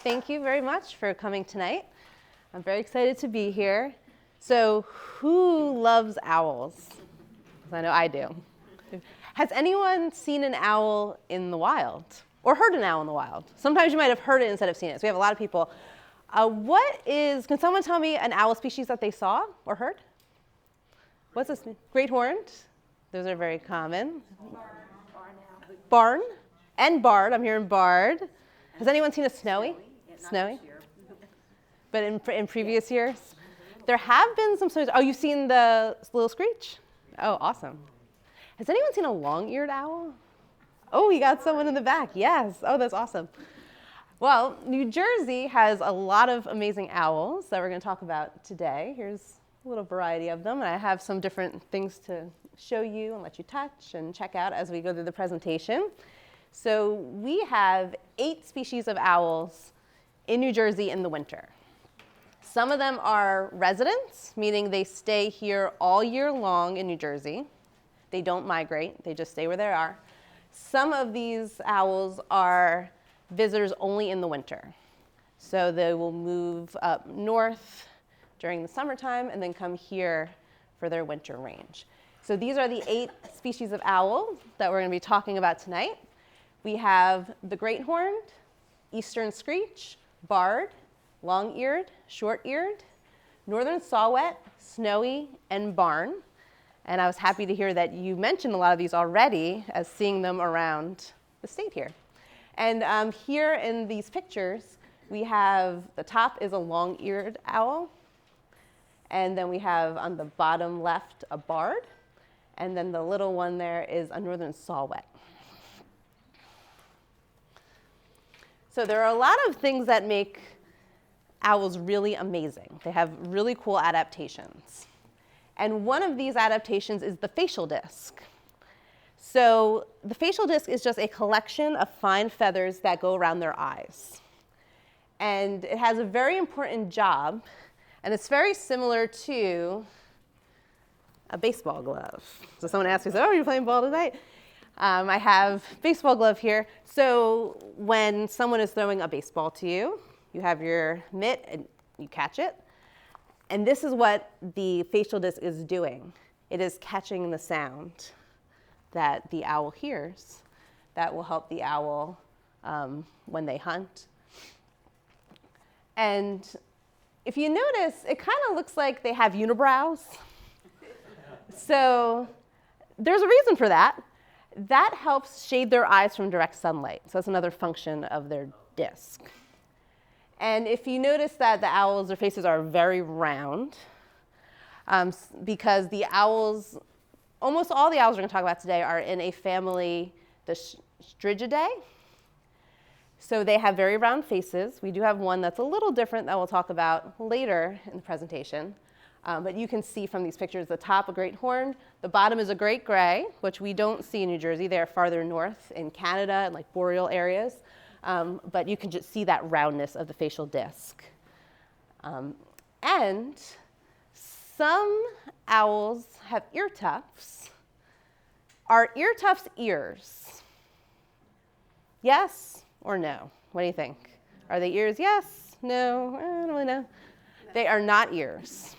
thank you very much for coming tonight. I'm very excited to be here. So who loves owls? I know I do. Has anyone seen an owl in the wild or heard an owl in the wild? Sometimes you might have heard it instead of seen it. So we have a lot of people. Can someone tell me an owl species that they saw or heard? What's this? Great horned? Those are very common. Barn and barred. I'm hearing barred. Has anyone seen a snowy? Snowy? But in previous years? There have been some stories. Oh, you've seen the little screech? Oh, awesome. Has anyone seen a long-eared owl? Oh, you got someone in the back. Yes. Oh, that's awesome. Well, New Jersey has a lot of amazing owls that we're going to talk about today. Here's a little variety of them. And I have some different things to show you and let you touch and check out as we go through the presentation. So we have 8 species of owls in New Jersey in the winter. Some of them are residents, meaning they stay here all year long in New Jersey. They don't migrate. They just stay where they are. Some of these owls are visitors only in the winter. So they will move up north during the summertime and then come here for their winter range. So these are the 8 species of owl that we're going to be talking about tonight. We have the great horned, eastern screech, barred, long-eared, short-eared, northern saw-whet, snowy, and barn. And I was happy to hear that you mentioned a lot of these already as seeing them around the state here. And here in these pictures, we have the top is a long-eared owl. And then we have on the bottom left a barred. And then the little one there is a northern saw-whet. So there are a lot of things that make owls really amazing. They have really cool adaptations. And one of these adaptations is the facial disc. So the facial disc is just a collection of fine feathers that go around their eyes. And it has a very important job, and it's very similar to a baseball glove. So someone asked me, oh, are you playing ball tonight? I have a baseball glove here. So when someone is throwing a baseball to you, you have your mitt and you catch it. And this is what the facial disc is doing. It is catching the sound that the owl hears. That will help the owl when they hunt. And if you notice, it kind of looks like they have unibrows. So there's a reason for that. That helps shade their eyes from direct sunlight. So that's another function of their disc. And if you notice that the owls, their faces are very round, because the owls, almost all the owls we're going to talk about today are in a family, the Strigidae. So they have very round faces. We do have one that's a little different that we'll talk about later in the presentation. But you can see from these pictures, the top a great horned, the bottom is a great gray, which we don't see in New Jersey. They are farther north in Canada and like boreal areas. But you can just see that roundness of the facial disc. And some owls have ear tufts. Are ear tufts ears? Yes or no? What do you think? Are they ears? Yes? No? I don't really know. They are not ears.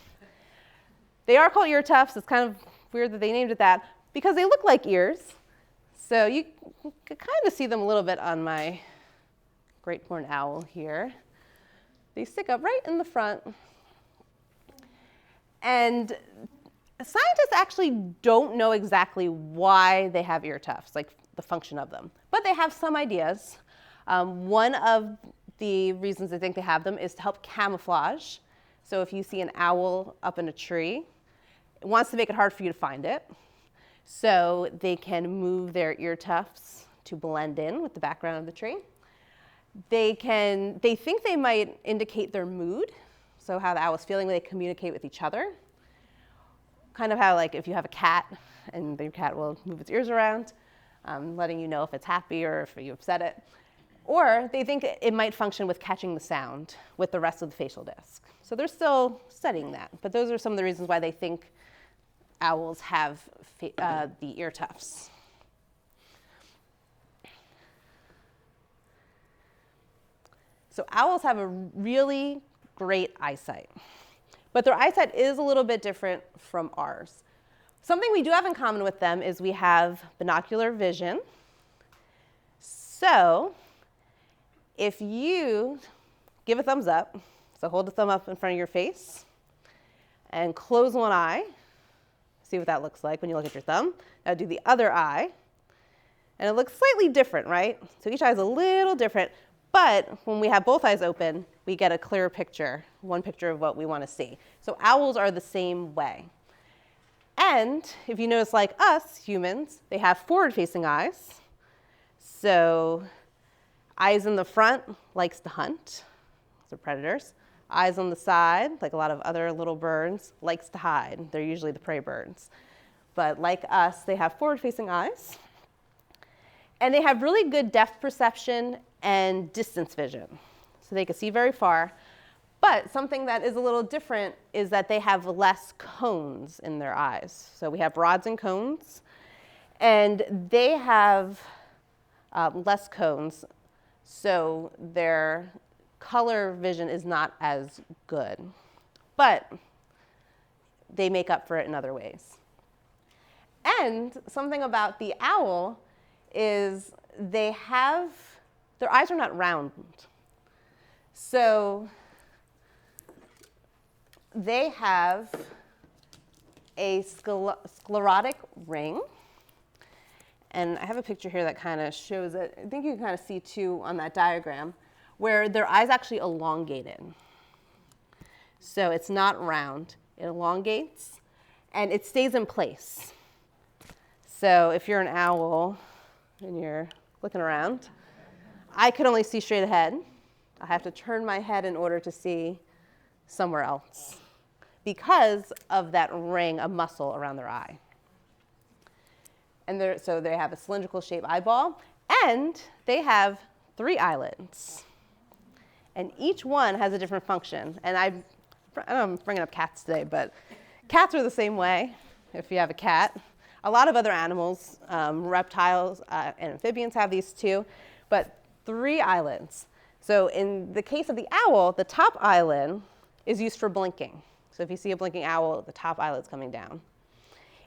They are called ear tufts. It's kind of weird that they named it that because they look like ears. So you can kind of see them a little bit on my great horned owl here. They stick up right in the front. And scientists actually don't know exactly why they have ear tufts, like the function of them. But they have some ideas. One of the reasons they think they have them is to help camouflage. So if you see an owl up in a tree, it wants to make it hard for you to find it. So they can move their ear tufts to blend in with the background of the tree. They think they might indicate their mood, so how the owl is feeling when they communicate with each other. Kind of how, like, if you have a cat and your cat will move its ears around, letting you know if it's happy or if you upset it. Or they think it might function with catching the sound with the rest of the facial disc. So they're still studying that, but those are some of the reasons why they think owls have the ear tufts. So owls have a really great eyesight. But their eyesight is a little bit different from ours. Something we do have in common with them is we have binocular vision. So if you give a thumbs up, so hold the thumb up in front of your face, and close one eye, see what that looks like when you look at your thumb. Now do the other eye, and it looks slightly different, right? So each eye is a little different, but when we have both eyes open, we get a clearer picture, one picture of what we want to see. So owls are the same way. And if you notice, like us humans, they have forward-facing eyes. So eyes in the front likes to hunt, those are predators. Eyes on the side, like a lot of other little birds, likes to hide. They're usually the prey birds. But like us, they have forward-facing eyes. And they have really good depth perception and distance vision. So they can see very far. But something that is a little different is that they have less cones in their eyes. So we have rods and cones. And they have less cones. So their color vision is not as good. But they make up for it in other ways. And something about the owl is their eyes are not round. So they have a sclerotic ring. And I have a picture here that kind of shows it. I think you can kind of see too on that diagram, where their eyes actually elongated. So it's not round. It elongates, and it stays in place. So if you're an owl and you're looking around, I could only see straight ahead. I have to turn my head in order to see somewhere else because of that ring of muscle around their eye. And so they have a cylindrical shaped eyeball, and they have 3 eyelids. And each one has a different function. And I know I'm bringing up cats today, but cats are the same way if you have a cat. A lot of other animals, reptiles and amphibians have these too, but 3 eyelids. So in the case of the owl, the top eyelid is used for blinking. So if you see a blinking owl, the top eyelid's coming down.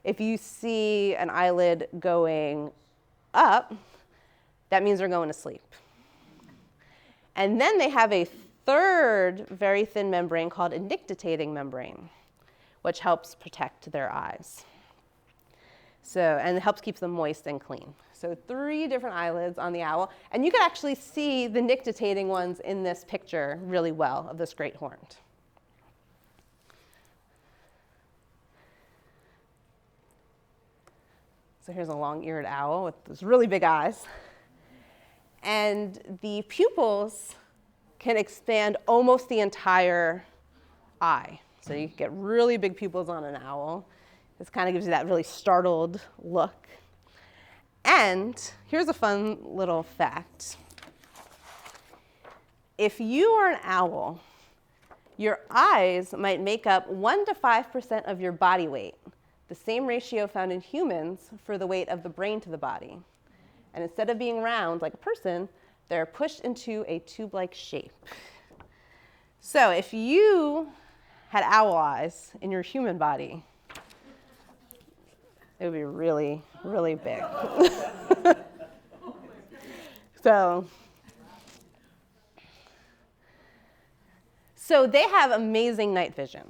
If you see an eyelid going up, that means they're going to sleep. And then they have a 3rd very thin membrane called a nictitating membrane, which helps protect their eyes. And it helps keep them moist and clean. So 3 different eyelids on the owl. And you can actually see the nictitating ones in this picture really well of this great horned. So here's a long-eared owl with those really big eyes. And the pupils can expand almost the entire eye. So you get really big pupils on an owl. This kind of gives you that really startled look. And here's a fun little fact. If you are an owl, your eyes might make up 1 to 5% of your body weight, the same ratio found in humans for the weight of the brain to the body. And instead of being round like a person, they're pushed into a tube-like shape. So if you had owl eyes in your human body, it would be really, really big. So they have amazing night vision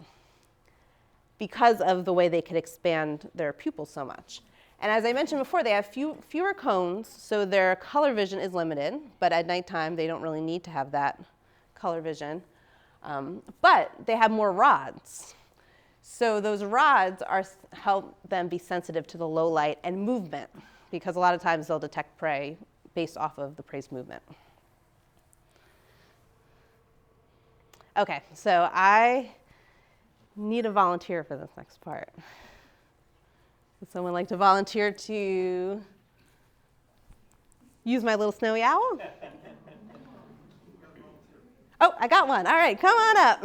because of the way they could expand their pupils so much. And as I mentioned before, they have fewer cones, so their color vision is limited. But at nighttime, they don't really need to have that color vision. But they have more rods. So those rods help them be sensitive to the low light and movement, because a lot of times they'll detect prey based off of the prey's movement. Okay, so I need a volunteer for this next part. Would someone like to volunteer to use my little snowy owl? Oh, I got one. All right, come on up.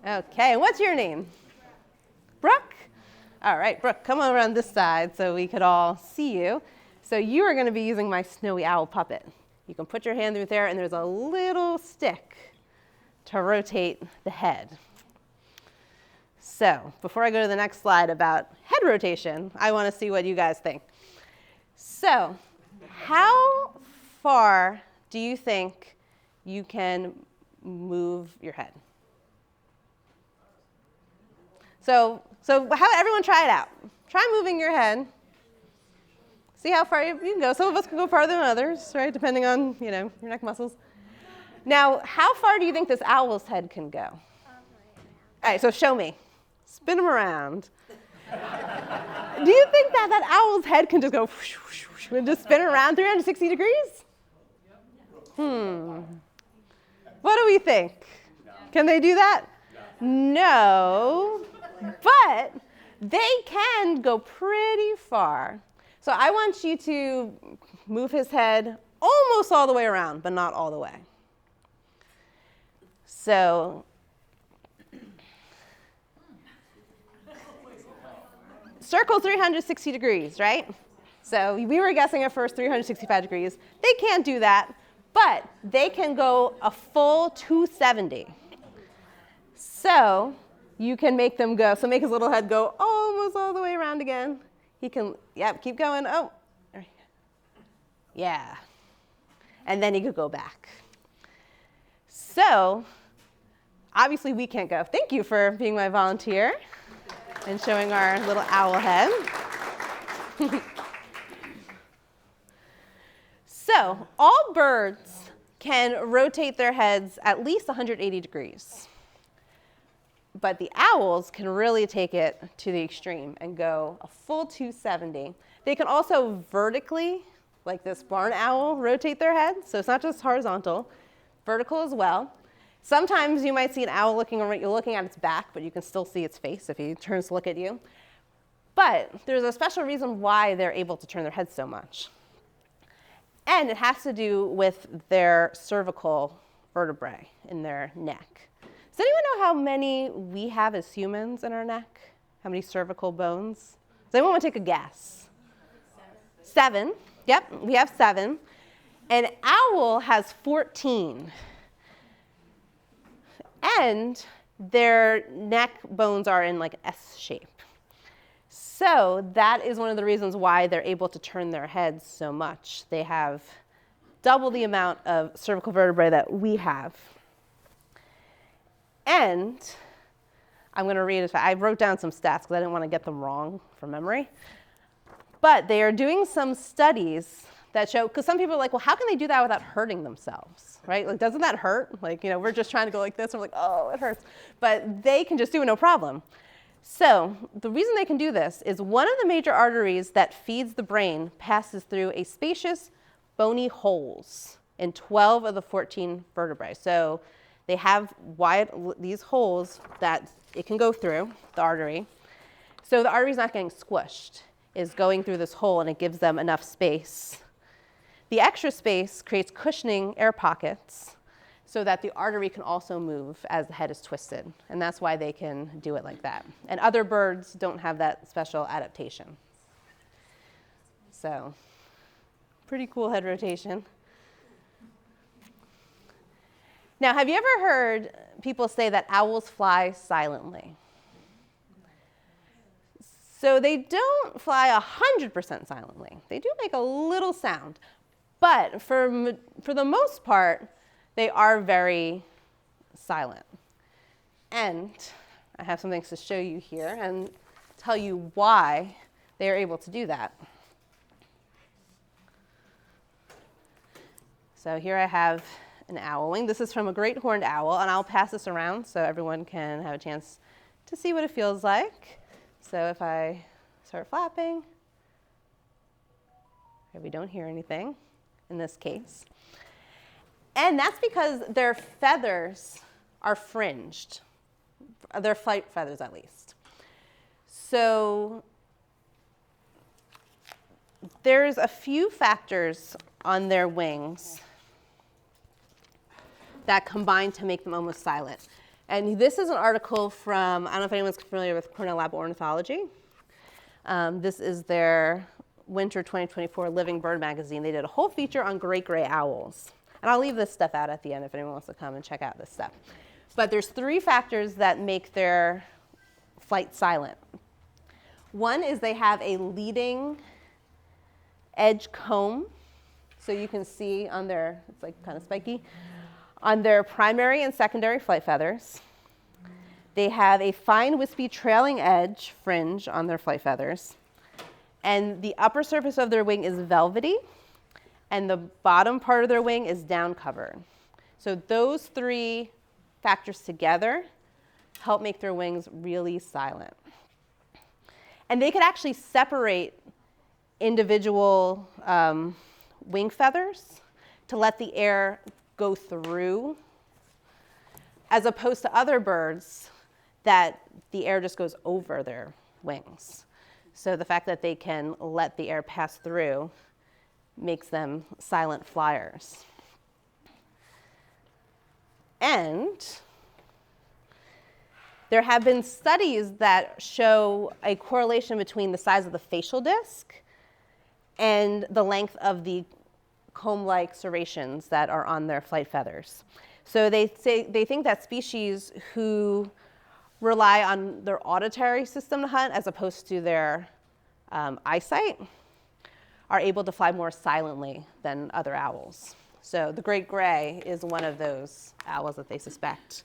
Okay, what's your name? Brooke? All right, Brooke, come over on this side so we could all see you. So you are going to be using my snowy owl puppet. You can put your hand through there, and there's a little stick to rotate the head. So before I go to the next slide about head rotation, I want to see what you guys think. So how far do you think you can move your head? So everyone try it out. Try moving your head. See how far you can go. Some of us can go farther than others, right? Depending on, your neck muscles. Now, how far do you think this owl's head can go? All right, so show me. Spin them around. Do you think that owl's head can just go and just spin around 360 degrees? What do we think? Can they do that? No, but they can go pretty far. So I want you to move his head almost all the way around, but not all the way. So circle 360 degrees, right? So we were guessing at first 365 degrees. They can't do that, but they can go a full 270. So you can make them go, so make his little head go almost all the way around again. He can, keep going. Oh, yeah. And then he could go back. So obviously we can't go. Thank you for being my volunteer and showing our little owl head. So all birds can rotate their heads at least 180 degrees. But the owls can really take it to the extreme and go a full 270. They can also vertically, like this barn owl, rotate their head. So it's not just horizontal, vertical as well. Sometimes you might see an owl you're looking at its back, but you can still see its face if he turns to look at you. But there's a special reason why they're able to turn their heads so much. And it has to do with their cervical vertebrae in their neck. Does anyone know how many we have as humans in our neck? How many cervical bones? Does anyone want to take a guess? 7. Yep, we have 7. An owl has 14. And their neck bones are in like S shape. So that is one of the reasons why they're able to turn their heads so much. They have double the amount of cervical vertebrae that we have. And I'm going to read it. I wrote down some stats because I didn't want to get them wrong from memory. But they are doing some studies that show, because some people are like, well, how can they do that without hurting themselves, right? Like, doesn't that hurt? Like, we're just trying to go like this, and we're like, oh, it hurts. But they can just do it no problem. So the reason they can do this is one of the major arteries that feeds the brain passes through a spacious bony holes in 12 of the 14 vertebrae. So they have these holes that it can go through, the artery. So the artery's not getting squished. It's going through this hole, and it gives them enough space. The extra space creates cushioning air pockets so that the artery can also move as the head is twisted. And that's why they can do it like that. And other birds don't have that special adaptation. So pretty cool head rotation. Now, have you ever heard people say that owls fly silently? So they don't fly 100% silently. They do make a little sound. But for the most part, they are very silent. And I have some things to show you here and tell you why they are able to do that. So here I have an owl wing. This is from a great horned owl, and I'll pass this around so everyone can have a chance to see what it feels like. So if I start flapping, we don't hear anything in this case. And that's because their feathers are fringed, their flight feathers at least. So there's a few factors on their wings that combine to make them almost silent. And this is an article from, I don't know if anyone's familiar with Cornell Lab of Ornithology. This is their Winter 2024 Living Bird magazine. They did a whole feature on great gray owls. And I'll leave this stuff out at the end if anyone wants to come and check out this stuff. But there's 3 factors that make their flight silent. One is they have a leading edge comb. So you can see on their, it's like kind of spiky, on their primary and secondary flight feathers. They have a fine wispy trailing edge fringe on their flight feathers. And the upper surface of their wing is velvety, and the bottom part of their wing is down covered. So those 3 factors together help make their wings really silent. And they could actually separate individual wing feathers to let the air go through, as opposed to other birds that the air just goes over their wings. So the fact that they can let the air pass through makes them silent flyers. And there have been studies that show a correlation between the size of the facial disc and the length of the comb-like serrations that are on their flight feathers. So they think that species who rely on their auditory system to hunt as opposed to their eyesight are able to fly more silently than other owls. So the great gray is one of those owls that they suspect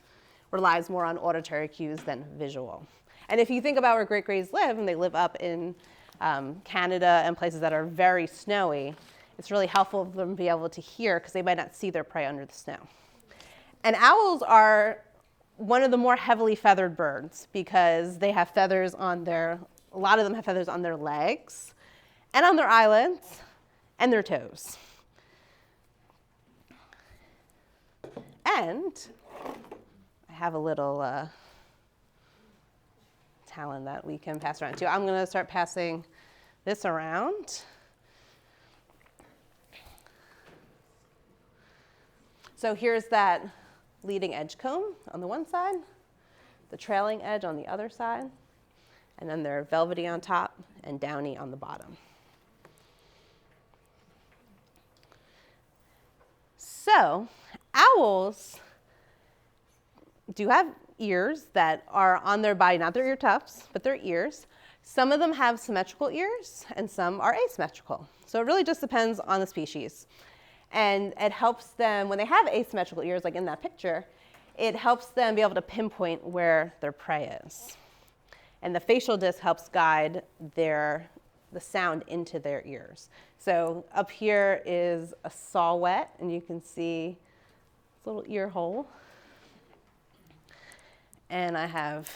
relies more on auditory cues than visual. And if you think about where great grays live, and they live up in Canada and places that are very snowy, it's really helpful for them to be able to hear because they might not see their prey under the snow. And owls are one of the more heavily feathered birds because they have feathers on a lot of them have feathers on their legs and on their eyelids and their toes. And I have a little talon that we can pass around too. I'm going to start passing this around. So here's that leading edge comb on the one side, the trailing edge on the other side, and then they're velvety on top and downy on the bottom. So owls do have ears that are on their body, not their ear tufts, but their ears. Some of them have symmetrical ears and some are asymmetrical. So it really just depends on the species. And it helps them, when they have asymmetrical ears, like in that picture, it helps them be able to pinpoint where their prey is. And the facial disc helps guide the sound into their ears. So up here is a saw-whet, and you can see this little ear hole. And I have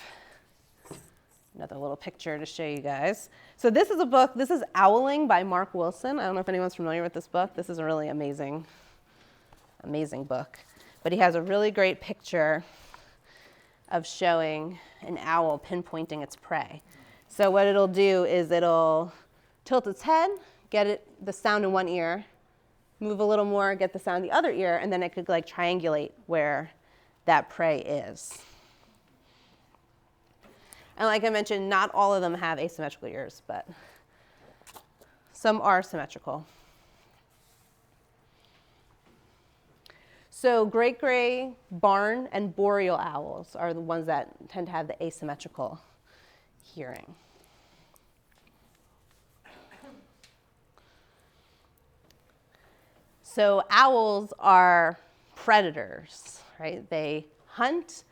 another little picture to show you guys. So this is a book, this is Owling by Mark Wilson. I don't know if anyone's familiar with this book. This is a really amazing book. But he has a really great picture of showing an owl pinpointing its prey. So what it'll do is it'll tilt its head, get the sound in one ear, move a little more, get the sound in the other ear, and then it could like triangulate where that prey is. And like I mentioned, not all of them have asymmetrical ears, but some are symmetrical. So great gray, barn, and boreal owls are the ones that tend to have the asymmetrical hearing. So owls are predators, right? They hunt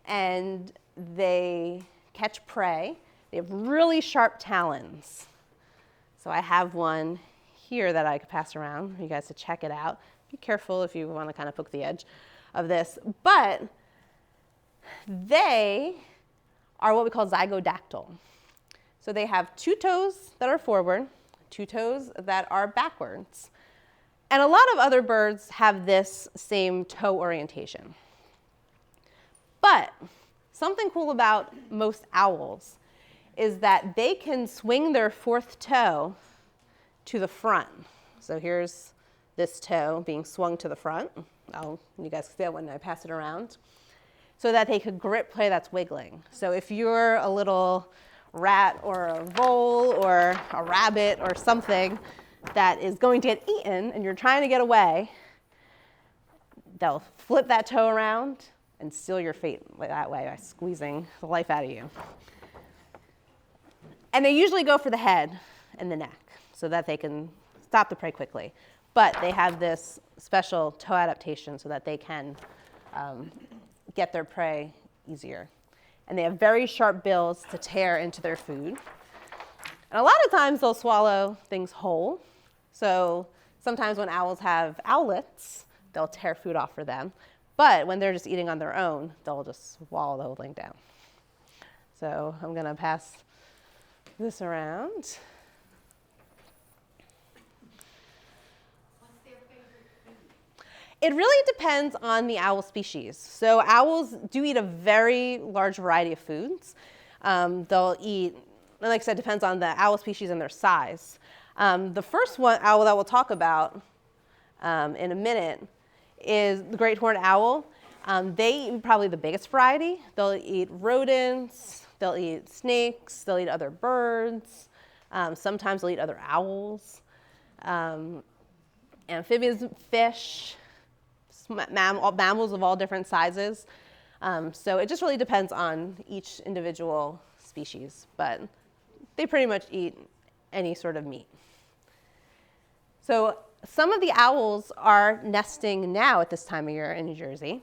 and they catch prey. They have really sharp talons. So I have one here that I could pass around for you guys to check it out. Be careful if you want to kind of poke the edge of this. But they are what we call zygodactyl. So they have 2 toes that are forward, 2 toes that are backwards. And a lot of other birds have this same toe orientation. But something cool about most owls is that they can swing their 4th toe to the front. So here's this toe being swung to the front. You guys can see that when I pass it around. So that they could grip prey that's wiggling. So if you're a little rat or a vole or a rabbit or something that is going to get eaten and you're trying to get away, they'll flip that toe around and seal your fate that way by squeezing the life out of you. And they usually go for the head and the neck so that they can stop the prey quickly. But they have this special toe adaptation so that they can get their prey easier. And they have very sharp bills to tear into their food. And a lot of times they'll swallow things whole. So sometimes when owls have owlets, they'll tear food off for them. But when they're just eating on their own, they'll just swallow the whole thing down. So I'm going to pass this around. What's their favorite food? It really depends on the owl species. So owls do eat a very large variety of foods. They'll eat, like I said, depends on the owl species and their size. The first one owl that we'll talk about in a minute is the great horned owl. They eat probably the biggest variety. They'll eat rodents. They'll eat snakes, they'll eat other birds, sometimes they'll eat other owls, amphibians, fish, mammals of all different sizes. So it just really depends on each individual species, but they pretty much eat any sort of meat. So some of the owls are nesting now at this time of year in New Jersey,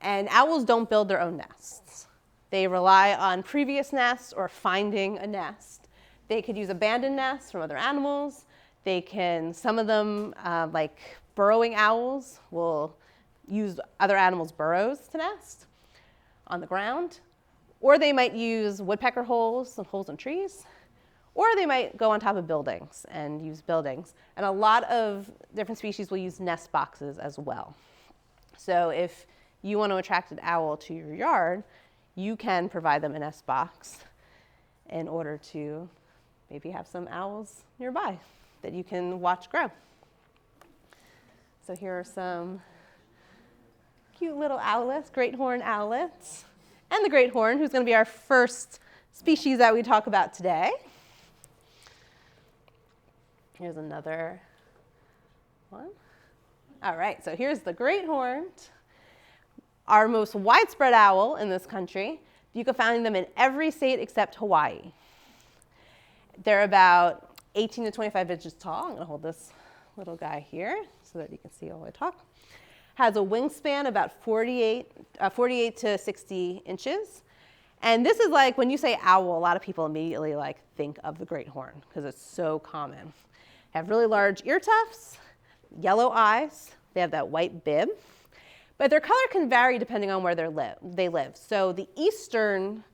and owls don't build their own nests. They rely on previous nests or finding a nest. They could use abandoned nests from other animals. They can, some of them, like burrowing owls, will use other animals' burrows to nest on the ground. Or they might use woodpecker holes and holes in trees. Or they might go on top of buildings and use buildings. And a lot of different species will use nest boxes as well. So if you want to attract an owl to your yard, you can provide them a nest box in order to maybe have some owls nearby that you can watch grow. So here are some cute little owlets, great horned owlets, and the great horn, who's going to be our first species that we talk about today. Here's another one. All right, so here's the great horned. Our most widespread owl in this country. You can find them in every state except Hawaii. They're about 18 to 25 inches tall. I'm going to hold this little guy here so that you can see all I talk. Has a wingspan about 48 to 60 inches. And this is like, when you say owl, a lot of people immediately think of the great horn because it's so common. Have really large ear tufts, yellow eyes. They have that white bib. But their color can vary depending on where they live. So the eastern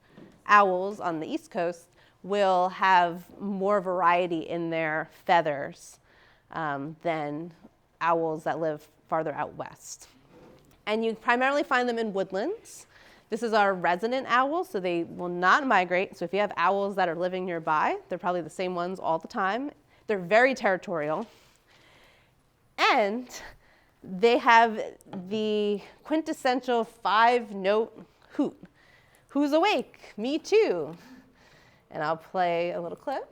owls on the East Coast will have more variety in their feathers than owls that live farther out west. And you primarily find them in woodlands. This is our resident owl, so they will not migrate. So if you have owls that are living nearby, they're probably the same ones all the time. They're very territorial. And they have the quintessential 5-note hoot. Who's awake? Me too. And I'll play a little clip.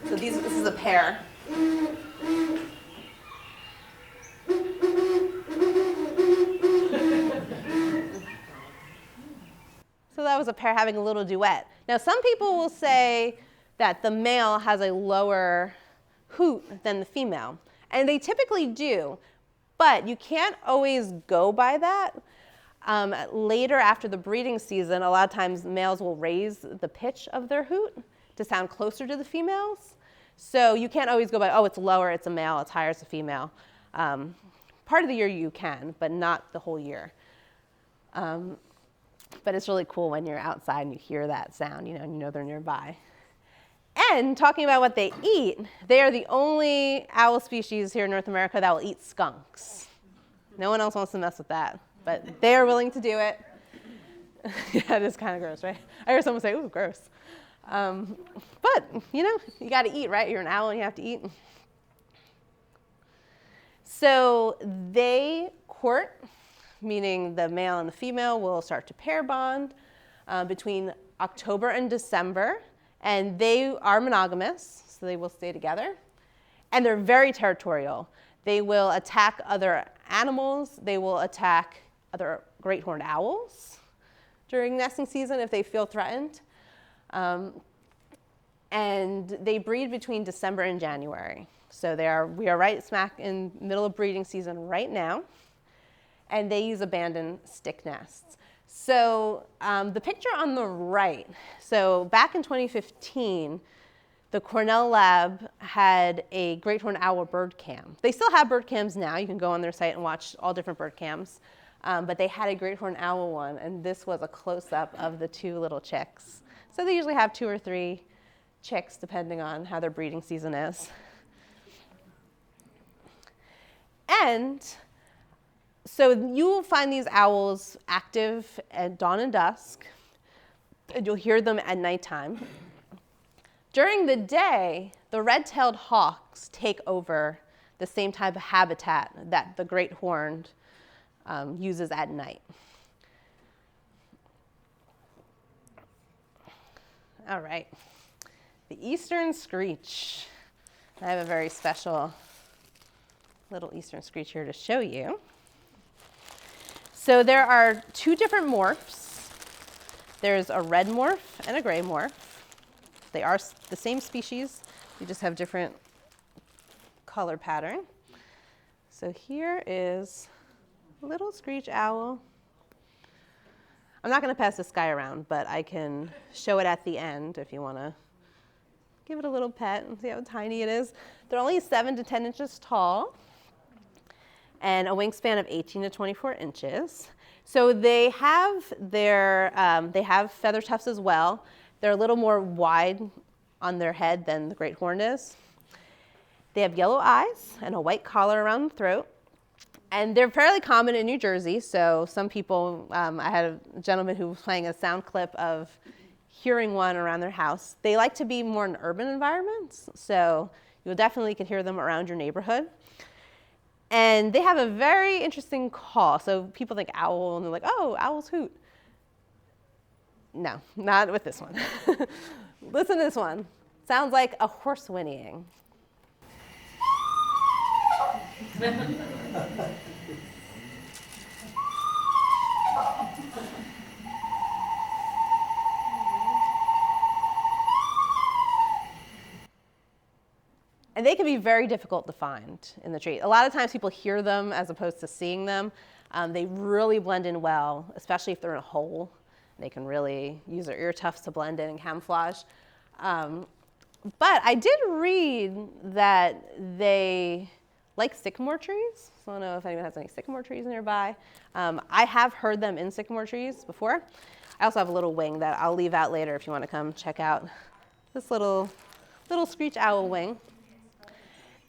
So this is a pair. So that was a pair having a little duet. Now some people will say that the male has a lower hoot than the female, and they typically do, but you can't always go by that. Later after the breeding season, a lot of times males will raise the pitch of their hoot to sound closer to the females. So you can't always go by, oh, it's lower, it's a male, it's higher, it's a female. Part of the year you can, but not the whole year. But it's really cool when you're outside and you hear that sound, and you know they're nearby. And talking about what they eat, they are the only owl species here in North America that will eat skunks. No one else wants to mess with that, but they are willing to do it. Yeah, it is kind of gross, right? I heard someone say, ooh, gross. But, you got to eat, right? You're an owl and you have to eat. So they court, meaning the male and the female will start to pair bond between October and December, and they are monogamous, so they will stay together. And they're very territorial. They will attack other animals. They will attack other great horned owls during nesting season if they feel threatened. And they breed between December and January. So we are right smack in the middle of breeding season right now. And they use abandoned stick nests. So the picture on the right, so back in 2015, the Cornell lab had a great horned owl bird cam. They still have bird cams now. You can go on their site and watch all different bird cams. But they had a great horned owl one, and this was a close-up of the two little chicks. So they usually have 2 or 3 chicks, depending on how their breeding season is. And so you will find these owls active at dawn and dusk, and you'll hear them at nighttime. During the day, the red-tailed hawks take over the same type of habitat that the great horned uses at night. All right, the eastern screech. I have a very special little eastern screech here to show you. So there are 2 different morphs. There's a red morph and a gray morph. They are the same species, you just have different color pattern. So here is a little screech owl. I'm not going to pass this guy around, but I can show it at the end if you want to give it a little pet and see how tiny it is. They're only 7 to 10 inches tall and a wingspan of 18 to 24 inches. So they have feather tufts as well. They're a little more wide on their head than the great horned is. They have yellow eyes and a white collar around the throat. And they're fairly common in New Jersey. So some people, I had a gentleman who was playing a sound clip of hearing one around their house. They like to be more in urban environments. So you'll definitely can hear them around your neighborhood. And they have a very interesting call. So people think owl, and they're like, oh, owls hoot. No, not with this one. Listen to this one. Sounds like a horse whinnying. And they can be very difficult to find in the tree. A lot of times people hear them as opposed to seeing them. They really blend in well, especially if they're in a hole. They can really use their ear tufts to blend in and camouflage. But I did read that they like sycamore trees. So I don't know if anyone has any sycamore trees nearby. I have heard them in sycamore trees before. I also have a little wing that I'll leave out later if you want to come check out this little screech owl wing.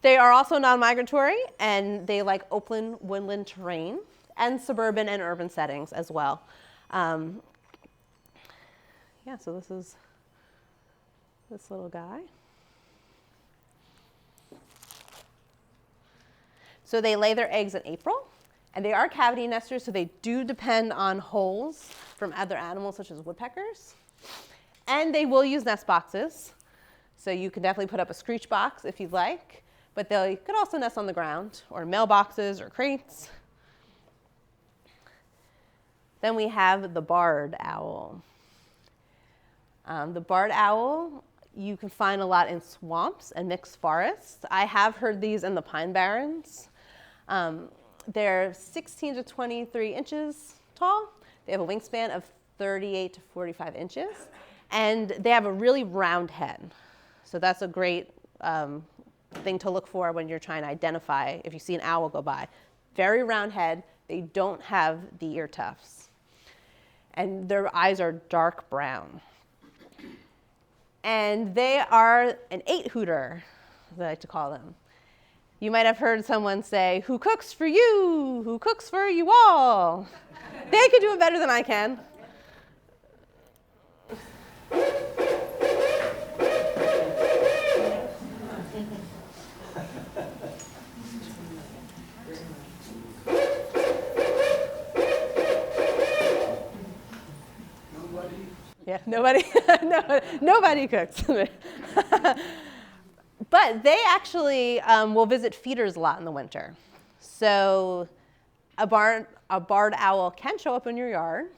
They are also non-migratory, and they like open woodland terrain and suburban and urban settings as well. Yeah, so this is this little guy. So they lay their eggs in April, and they are cavity nesters, so they do depend on holes from other animals such as woodpeckers. And they will use nest boxes, so you can definitely put up a screech box if you'd like, but they could also nest on the ground or mailboxes or crates. Then we have the barred owl. The barred owl you can find a lot in swamps and mixed forests. I have heard these in the pine barrens. They're 16 to 23 inches tall. They have a wingspan of 38 to 45 inches. And they have a really round head. So that's a great thing to look for when you're trying to identify if you see an owl go by. Very round head. They don't have the ear tufts. And their eyes are dark brown. And they are an 8-hooter, as I like to call them. You might have heard someone say, "Who cooks for you? Who cooks for you all?" They could do it better than I can. Yeah, nobody, nobody cooks. But they actually will visit feeders a lot in the winter. So a barred owl can show up in your yard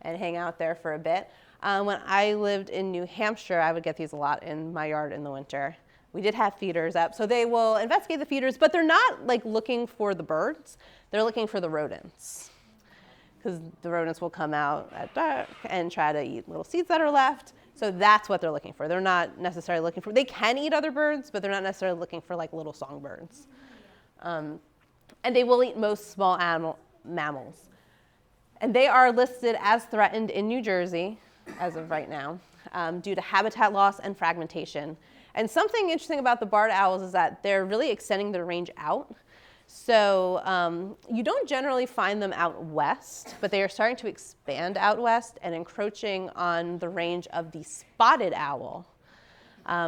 and hang out there for a bit. When I lived in New Hampshire, I would get these a lot in my yard in the winter. We did have feeders up, so they will investigate the feeders, but they're not like looking for the birds. They're looking for the rodents, because the rodents will come out at dark and try to eat little seeds that are left. So that's what they're looking for. They're not necessarily looking for, they can eat other birds, but they're not necessarily looking for like little songbirds. And they will eat most small mammals. And they are listed as threatened in New Jersey as of right now due to habitat loss and fragmentation. And something interesting about the barred owls is that they're really extending their range out. So you don't generally find them out west, but they are starting to expand out west and encroaching on the range of the spotted owl.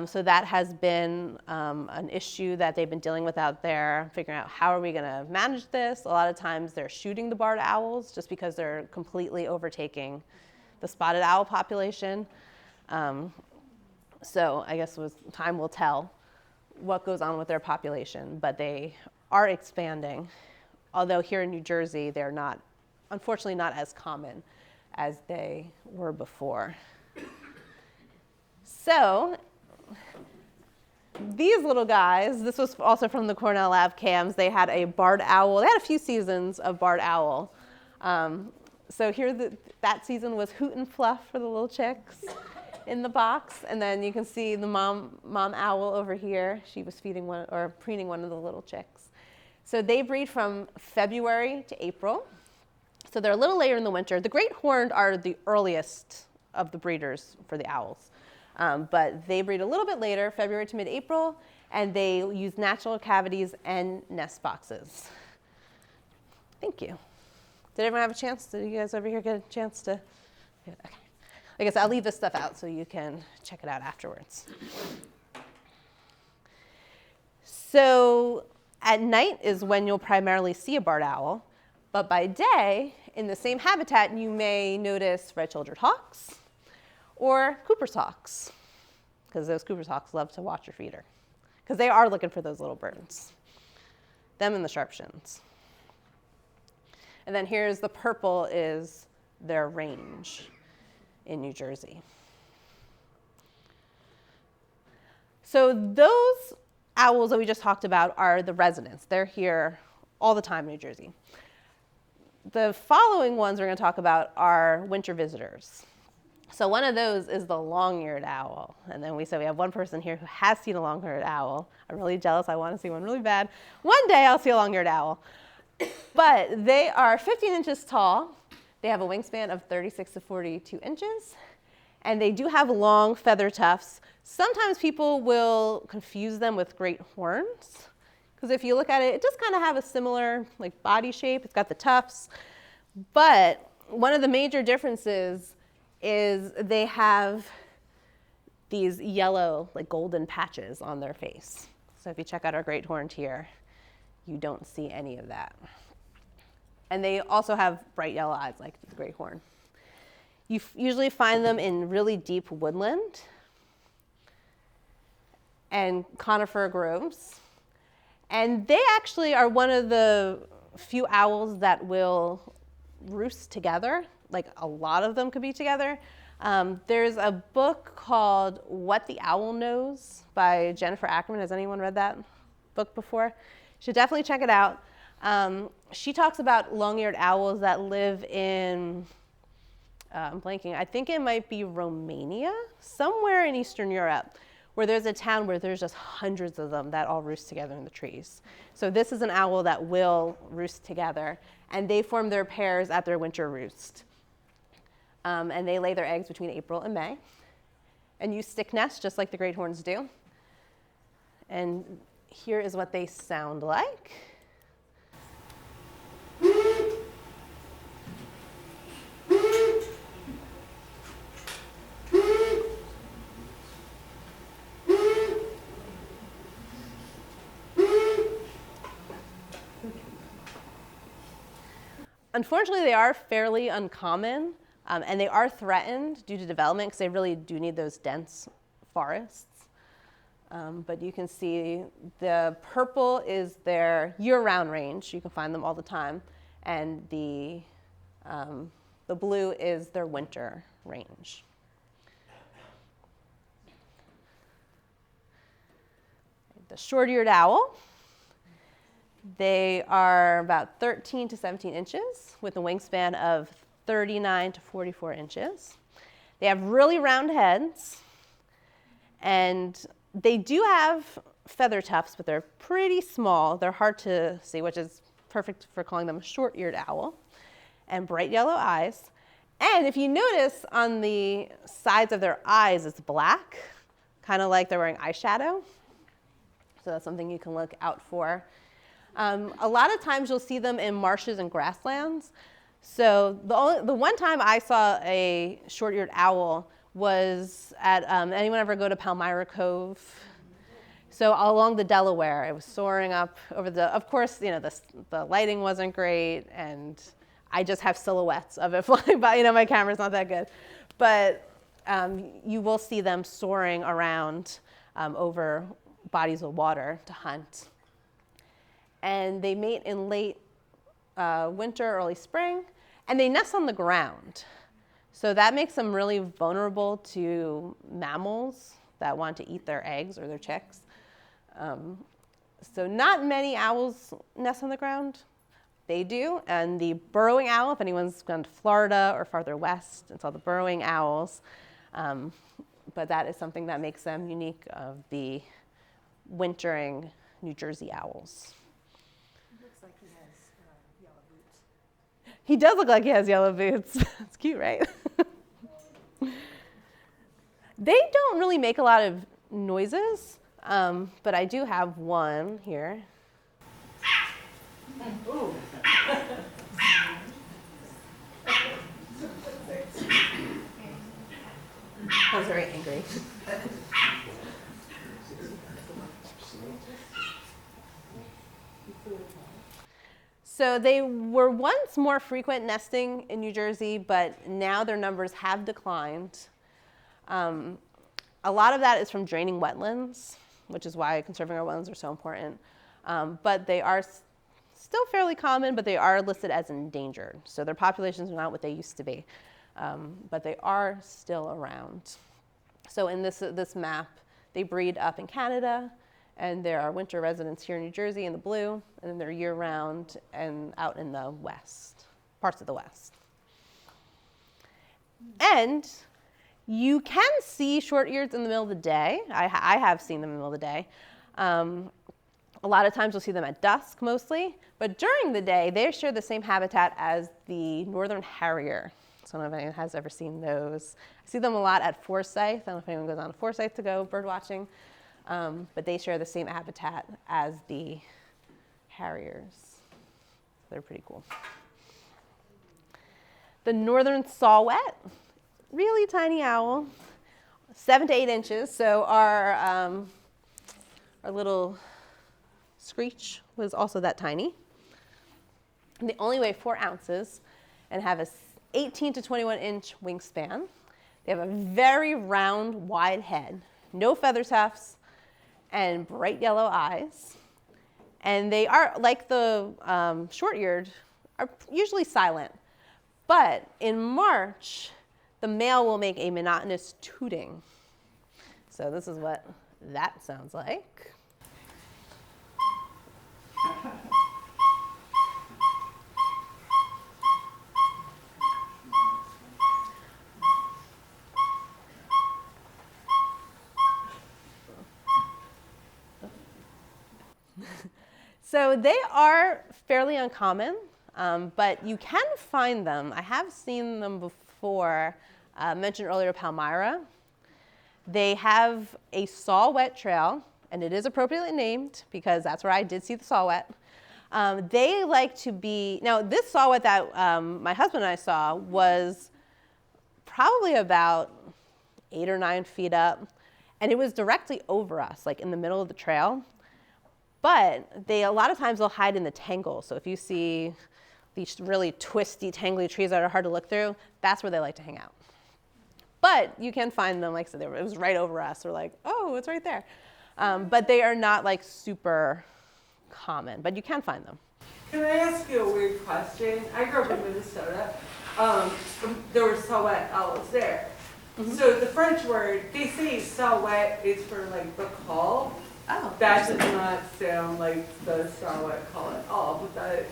So that has been an issue that they've been dealing with out there, figuring out how are we going to manage this. A lot of times they're shooting the barred owls just because they're completely overtaking the spotted owl population. So I guess time will tell what goes on with their population, but they are expanding. Although here in New Jersey, they're not, unfortunately not as common as they were before. So these little guys, this was also from the Cornell Lab cams, they had a barred owl. They had a few seasons of barred owl. So here that season was Hoot and Fluff for the little chicks in the box. And then you can see the mom owl over here. She was feeding one or preening one of the little chicks. So they breed from February to April. So they're a little later in the winter. The great horned are the earliest of the breeders for the owls. But they breed a little bit later, February to mid-April, and they use natural cavities and nest boxes. Thank you. Did everyone have a chance? Did you guys over here get a chance to? Okay. I guess I'll leave this stuff out so you can check it out afterwards. So at night is when you'll primarily see a barred owl, but by day, in the same habitat, you may notice red-shouldered hawks or Cooper's hawks, because those Cooper's hawks love to watch your feeder, because they are looking for those little birds, them and the sharpshins. And then here's the purple is their range in New Jersey. So those owls that we just talked about are the residents. They're here all the time in New Jersey. The following ones we're going to talk about are winter visitors. So one of those is the long-eared owl. And then we have one person here who has seen a long-eared owl. I'm really jealous. I want to see one really bad. One day I'll see a long-eared owl. But they are 15 inches tall. They have a wingspan of 36 to 42 inches. And they do have long feather tufts. Sometimes people will confuse them with great horns, because if you look at it, it does kind of have a similar body shape. It's got the tufts. But one of the major differences is they have these yellow, golden patches on their face. So if you check out our great horned here, you don't see any of that. And they also have bright yellow eyes like the great horn. You usually find them in really deep woodland and conifer groves. And they actually are one of the few owls that will roost together. A lot of them could be together. There's a book called What the Owl Knows by Jennifer Ackerman. Has anyone read that book before? You should definitely check it out. She talks about long-eared owls that live in, I'm blanking, I think it might be Romania, somewhere in Eastern Europe, where there's a town where there's just hundreds of them that all roost together in the trees. So this is an owl that will roost together, and they form their pairs at their winter roost. And they lay their eggs between April and May, and use stick nests just like the great horns do. And here is what they sound like. Unfortunately, they are fairly uncommon. And they are threatened due to development because they really do need those dense forests. But you can see the purple is their year-round range. You can find them all the time. And the blue is their winter range. The short-eared owl. They are about 13 to 17 inches with a wingspan of 39 to 44 inches. They have really round heads, and they do have feather tufts, but they're pretty small. They're hard to see, which is perfect for calling them a short-eared owl, and bright yellow eyes. And if you notice on the sides of their eyes, it's black, kind of like they're wearing eyeshadow. So that's something you can look out for. A lot of times you'll see them in marshes and grasslands. So the one time I saw a short-eared owl was at, anyone ever go to Palmyra Cove? So along the Delaware, it was soaring up over of course, the lighting wasn't great, and I just have silhouettes of it flying by. My camera's not that good. But you will see them soaring around over bodies of water to hunt. And they mate in late winter, early spring, and they nest on the ground. So that makes them really vulnerable to mammals that want to eat their eggs or their chicks. So not many owls nest on the ground. They do, and the burrowing owl, if anyone's gone to Florida or farther west, it's all the burrowing owls. But that is something that makes them unique of the wintering New Jersey owls. He looks like he has yellow boots. He does look like he has yellow boots. It's cute, right? They don't really make a lot of noises, but I do have one here. Ooh. I was very angry. So they were once more frequent nesting in New Jersey, but now their numbers have declined. A lot of that is from draining wetlands, which is why conserving our wetlands are so important. But they are still fairly common, but they are listed as endangered. So their populations are not what they used to be, but they are still around. So in this map, they breed up in Canada, and there are winter residents here in New Jersey in the blue, and then they're year-round and out in the west, parts of the west. And you can see short-eareds in the middle of the day. I have seen them in the middle of the day. A lot of times you'll see them at dusk mostly, but during the day, they share the same habitat as the northern harrier. So I don't know if anyone has ever seen those. I see them a lot at Forsyth. I don't know if anyone goes on to Forsyth to go bird watching, but they share the same habitat as the harriers. They're pretty cool. The northern saw-whet, really tiny owl, 7 to 8 inches. So our little screech was also that tiny. And they only weigh 4 ounces and have a 18 to 21 inch wingspan. They have a very round, wide head, no feather tufts, and bright yellow eyes. And they are, like the short-eared, are usually silent. But in March, the male will make a monotonous tooting. So this is what that sounds like. So they are fairly uncommon, but you can find them. I have seen them before. Mentioned earlier Palmyra. They have a saw-whet trail, and it is appropriately named because that's where I did see the saw-whet. They like to be, now this saw-whet that my husband and I saw was probably about 8 or 9 feet up, and it was directly over us, like in the middle of the trail. But a lot of times they'll hide in the tangle. So if you see these really twisty, tangly trees that are hard to look through, that's where they like to hang out. But you can find them, like I said, it was right over us. We're like, oh, it's right there. But they are not like super common, but you can find them. Can I ask you a weird question? I grew up in Minnesota. There were Saw-whet owls there. Mm-hmm. So the French word, they say Saw-whet is for like the call. Oh. That does not sound like the Saw-whet call at all, but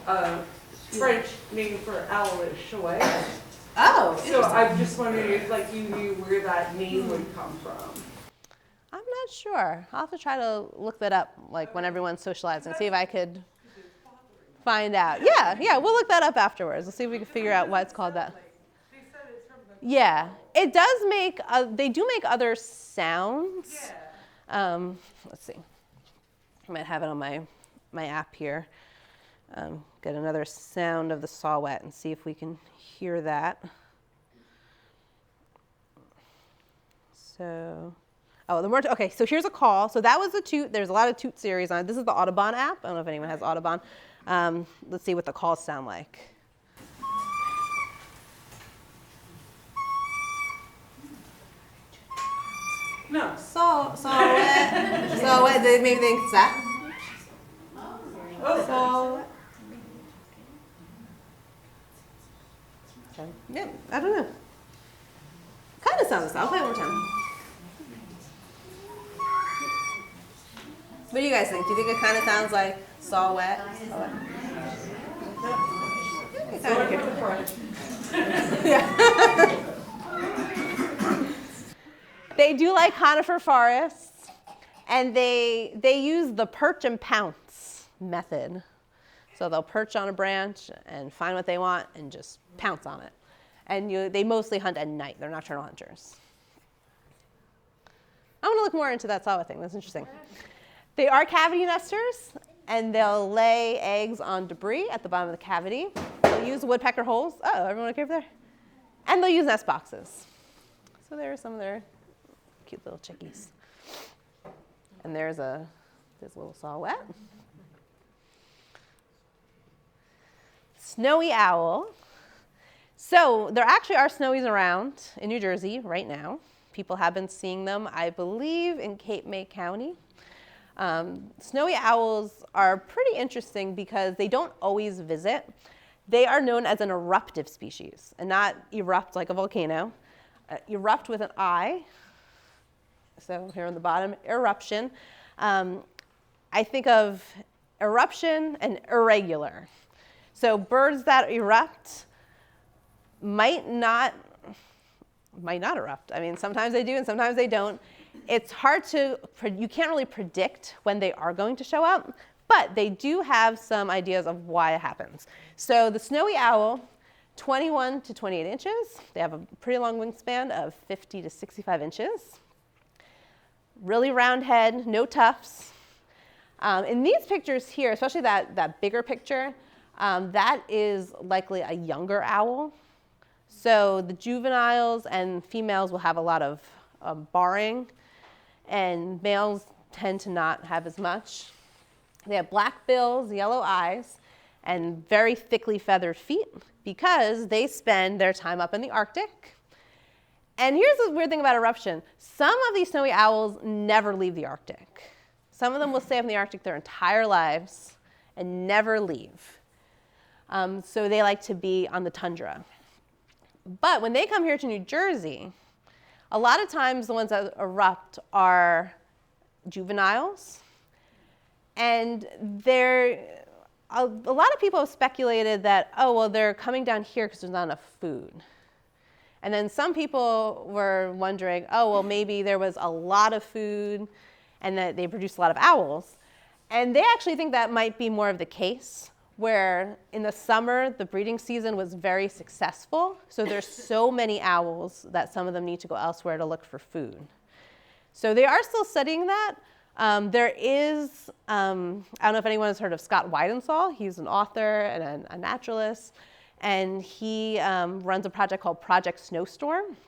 the French name for owl is chouette. Oh, so I'm just wondering if like you knew where that name would come from. I'm not sure. I'll have to try to look that up, like when everyone's socializing, see if I could find out. Yeah, we'll look that up afterwards. We'll see if we can figure out why it's called that. Yeah, it does make, they do make other sounds. Let's see. I might have it on my app here. Get another sound of the saw-whet and see if we can hear that. So, okay, so here's a call. So that was the toot. There's a lot of toot series on it. This is the Audubon app. I don't know if anyone has Audubon. Let's see what the calls sound like. No. Saw-whet. Saw-whet. Maybe they think it's that. Saw-whet. Yeah, I don't know. Kind of sounds. I'll play it one more time. What do you guys think? Do you think it kind of sounds like saw-whet? Yeah. They do like conifer forests, and they use the perch and pounce method. So they'll perch on a branch and find what they want and just pounce on it. And they mostly hunt at night. They're nocturnal hunters. I want to look more into that saw-whet thing. That's interesting. They are cavity nesters, and they'll lay eggs on debris at the bottom of the cavity. They'll use woodpecker holes. Oh, everyone okay over there? And they'll use nest boxes. So there are some of their cute little chickies. And there's a little saw-whet. Snowy owl. So there actually are snowies around in New Jersey right now. People have been seeing them, I believe, in Cape May County. Snowy owls are pretty interesting because they don't always visit. They are known as an eruptive species, and not erupt like a volcano. Erupt with an I. So here on the bottom, eruption. I think of eruption and irregular. So birds that erupt might not erupt. I mean, sometimes they do and sometimes they don't. It's hard to, you can't really predict when they are going to show up, but they do have some ideas of why it happens. So the snowy owl, 21 to 28 inches. They have a pretty long wingspan of 50 to 65 inches. Really round head, no tufts. In these pictures here, especially that bigger picture, that is likely a younger owl. So the juveniles and females will have a lot of barring, and males tend to not have as much. They have black bills, yellow eyes, and very thickly feathered feet because they spend their time up in the Arctic. And here's the weird thing about eruption. Some of these snowy owls never leave the Arctic. Some of them will stay up in the Arctic their entire lives and never leave. So they like to be on the tundra. But when they come here to New Jersey, a lot of times the ones that erupt are juveniles. And a lot of people have speculated that, oh, well, they're coming down here because there's not enough food. And then some people were wondering, oh, well, maybe there was a lot of food and that they produced a lot of owls. And they actually think that might be more of the case, where in the summer, the breeding season was very successful. So there's so many owls that some of them need to go elsewhere to look for food. So they are still studying that. There is, I don't know if anyone has heard of Scott Weidensaw. He's an author and a naturalist. And he runs a project called Project Snowstorm,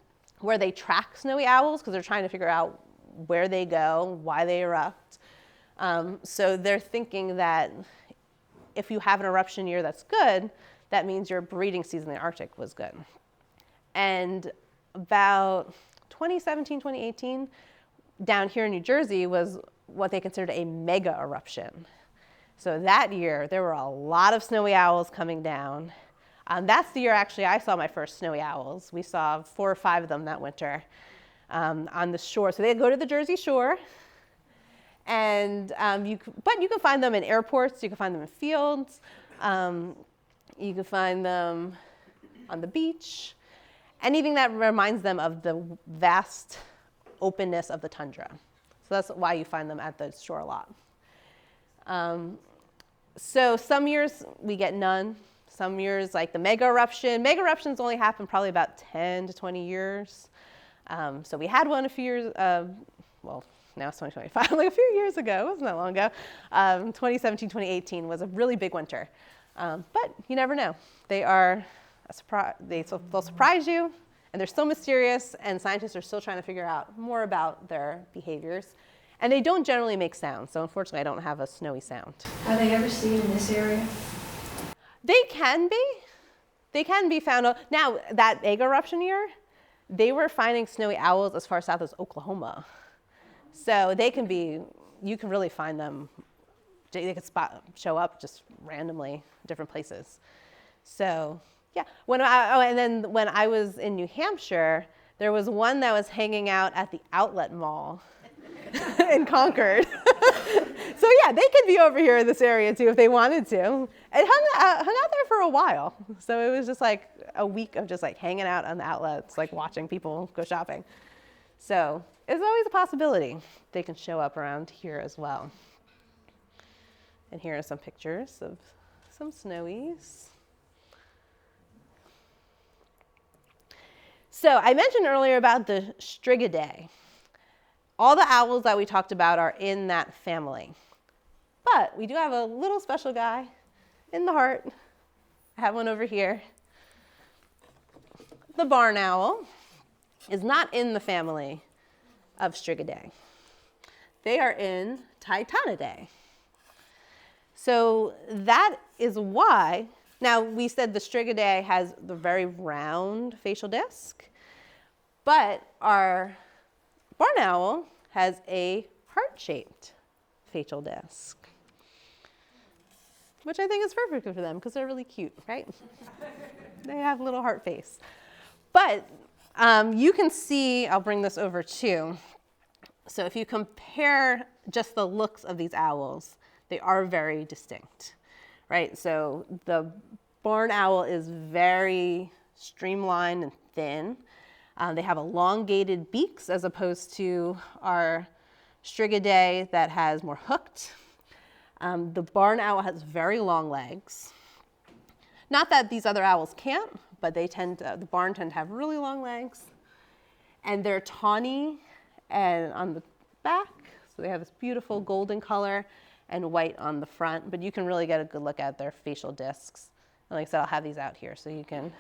where they track snowy owls because they're trying to figure out where they go, why they erupt. So they're thinking that if you have an eruption year that's good, that means your breeding season in the Arctic was good. And about 2017, 2018, down here in New Jersey was what they considered a mega eruption. So that year, there were a lot of snowy owls coming down. That's the year actually I saw my first snowy owls. We saw 4 or 5 of them that winter on the shore. So they go to the Jersey Shore, and but you can find them in airports, you can find them in fields, you can find them on the beach, anything that reminds them of the vast openness of the tundra. So that's why you find them at the shore a lot. So some years we get none. Some years, like the mega eruptions only happen probably about 10 to 20 years. So we had one a few years, well, now it's 2025, like a few years ago, it wasn't that long ago. 2017, 2018 was a really big winter. But you never know. They are a surprise, they'll surprise you, and they're so mysterious, and scientists are still trying to figure out more about their behaviors. And they don't generally make sounds, so unfortunately I don't have a snowy sound. Are they ever seen in this area? They can be. They can be found. Now, that egg eruption year, they were finding snowy owls as far south as Oklahoma. So they can be, you can really find them. They could show up just randomly different places. So yeah, and then when I was in New Hampshire, there was one that was hanging out at the outlet mall in Concord. So yeah, they could be over here in this area too if they wanted to. It hung out there for a while. So it was just like a week of just like hanging out on the outlets, like watching people go shopping. So it's always a possibility they can show up around here as well. And here are some pictures of some snowies. So I mentioned earlier about the Strigidae. All the owls that we talked about are in that family. But we do have a little special guy in the heart. I have one over here. The barn owl is not in the family of Strigidae. They are in Titanidae. So that is why, now we said the Strigidae has the very round facial disc, but our barn owl has a heart-shaped facial disc, which I think is perfect for them because they're really cute, right? They have a little heart face. But you can see, I'll bring this over too. So if you compare just the looks of these owls, they are very distinct, right? So the barn owl is very streamlined and thin. They have elongated beaks as opposed to our Strigidae that has more hooked. The barn owl has very long legs. Not that these other owls can't, but they the barn tend to have really long legs. And they're tawny and on the back, so they have this beautiful golden color and white on the front, but you can really get a good look at their facial discs. And like I said, I'll have these out here so you can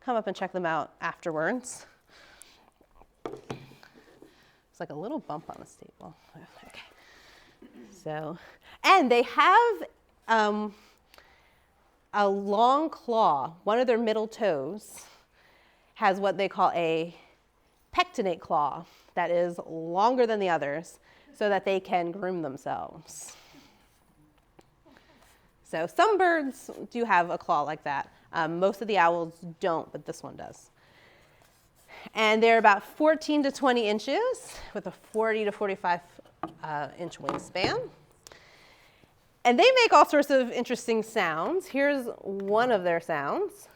come up and check them out afterwards. It's like a little bump on the staple. Okay. So, and they have a long claw. One of their middle toes has what they call a pectinate claw that is longer than the others so that they can groom themselves. So some birds do have a claw like that. Most of the owls don't, but this one does. And they're about 14 to 20 inches with a 40 to 45 inch wingspan. And they make all sorts of interesting sounds. Here's one of their sounds.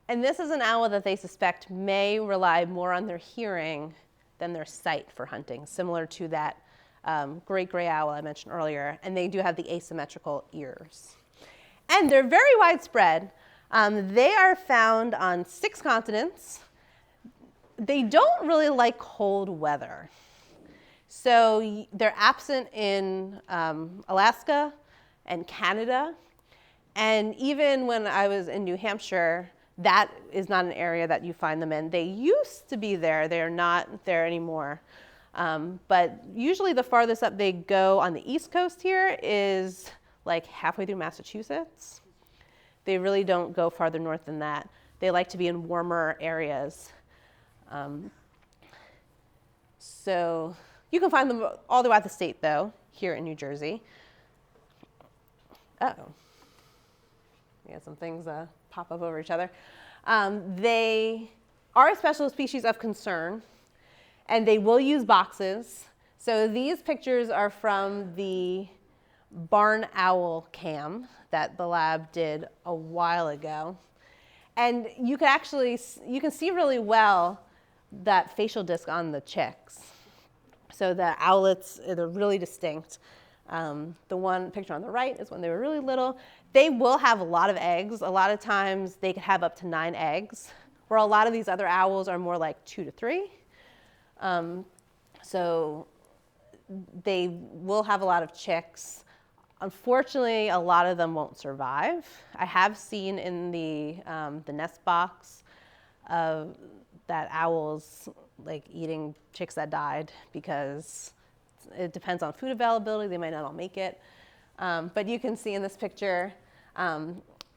And this is an owl that they suspect may rely more on their hearing than their sight for hunting, similar to that great gray owl I mentioned earlier. And they do have the asymmetrical ears. And they're very widespread. They are found on 6 continents. They don't really like cold weather. So they're absent in Alaska and Canada. And even when I was in New Hampshire, that is not an area that you find them in. They used to be there. They're not there anymore. But usually the farthest up they go on the East Coast here is like halfway through Massachusetts. They really don't go farther north than that. They like to be in warmer areas. So you can find them all throughout the state, though, here in New Jersey. Uh-oh. We had some things pop up over each other. They are a special species of concern, and they will use boxes. So these pictures are from the barn owl cam that the lab did a while ago. And you can see really well that facial disc on the chicks. So the owlets, they're really distinct. The one picture on the right is when they were really little. They will have a lot of eggs. A lot of times they could have up to 9 eggs, where a lot of these other owls are more like 2 to 3. So they will have a lot of chicks. Unfortunately, a lot of them won't survive. I have seen in the nest box that owls like eating chicks that died because it depends on food availability. They might not all make it. But you can see in this picture,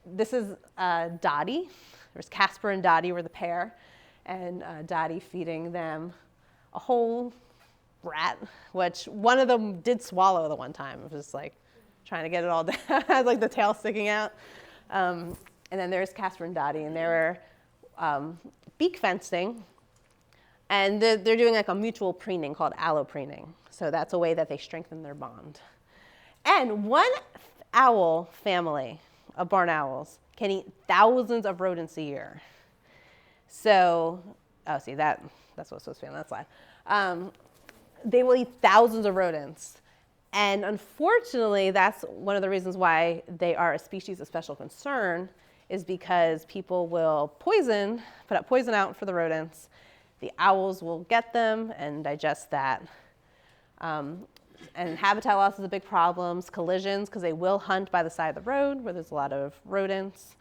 this is Dottie. There's Casper and Dottie were the pair, and Dottie feeding them a whole rat, which one of them did swallow the one time. It was like trying to get it all down, had like the tail sticking out. And then there's Casper and Dottie, and they were beak fencing. And they're doing like a mutual preening called allopreening. So that's a way that they strengthen their bond. And one owl family of barn owls can eat thousands of rodents a year. So, oh, see, that's what's supposed to be on that slide. They will eat thousands of rodents. And unfortunately, that's one of the reasons why they are a species of special concern, is because people will put up poison out for the rodents. The owls will get them and digest that. And habitat loss is a big problem. Collisions, because they will hunt by the side of the road where there's a lot of rodents.